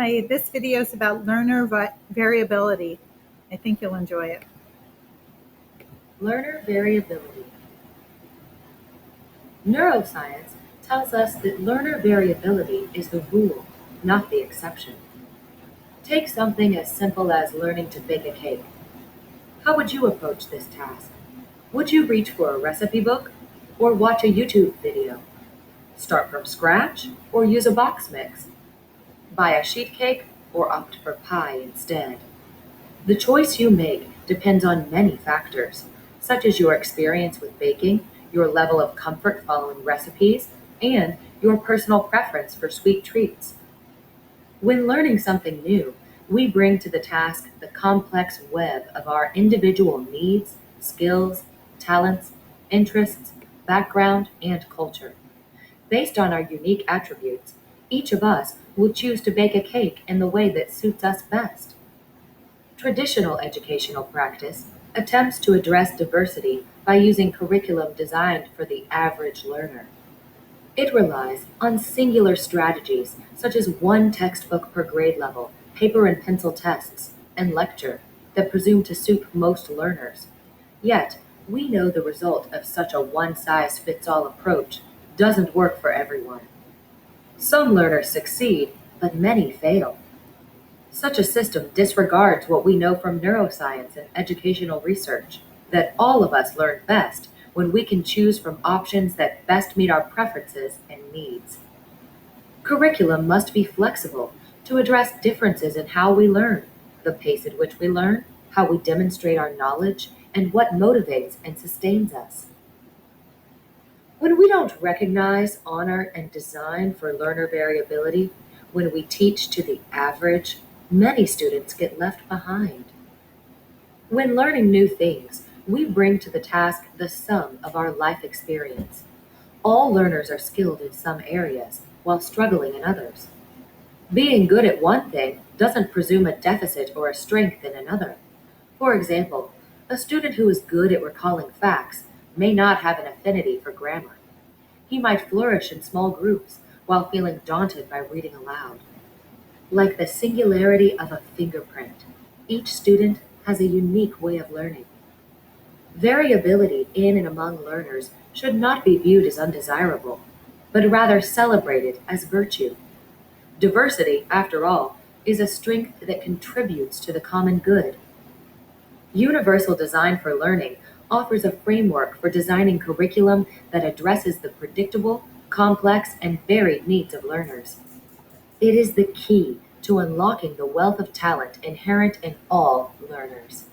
Hi, this video is about learner variability. I think you'll enjoy it. Learner variability. Neuroscience tells us that learner variability is the rule, not the exception. Take something as simple as learning to bake a cake. How would you approach this task? Would you reach for a recipe book or watch a YouTube video? Start from scratch or use a box mix? Buy a sheet cake or opt for pie instead? The choice you make depends on many factors, such as your experience with baking, your level of comfort following recipes, and your personal preference for sweet treats. When learning something new, we bring to the task the complex web of our individual needs, skills, talents, interests, background, and culture. Based on our unique attributes, each of us will choose to bake a cake in the way that suits us best. Traditional educational practice attempts to address diversity by using curriculum designed for the average learner. It relies on singular strategies such as one textbook per grade level, paper and pencil tests, and lecture that presume to suit most learners. Yet, we know the result of such a one-size-fits-all approach doesn't work for everyone. Some learners succeed, but many fail. Such a system disregards what we know from neuroscience and educational research that all of us learn best when we can choose from options that best meet our preferences and needs. Curriculum must be flexible to address differences in how we learn, the pace at which we learn, how we demonstrate our knowledge, and what motivates and sustains us. When we don't recognize, honor, and design for learner variability, when we teach to the average, many students get left behind. When learning new things, we bring to the task the sum of our life experience. All learners are skilled in some areas, while struggling in others. Being good at one thing doesn't presume a deficit or a strength in another. For example, a student who is good at recalling facts may not have an affinity for grammar. He might flourish in small groups while feeling daunted by reading aloud. Like the singularity of a fingerprint, each student has a unique way of learning. Variability in and among learners should not be viewed as undesirable, but rather celebrated as virtue. Diversity, after all, is a strength that contributes to the common good. Universal Design for Learning offers a framework for designing curriculum that addresses the predictable, complex, and varied needs of learners. It is the key to unlocking the wealth of talent inherent in all learners.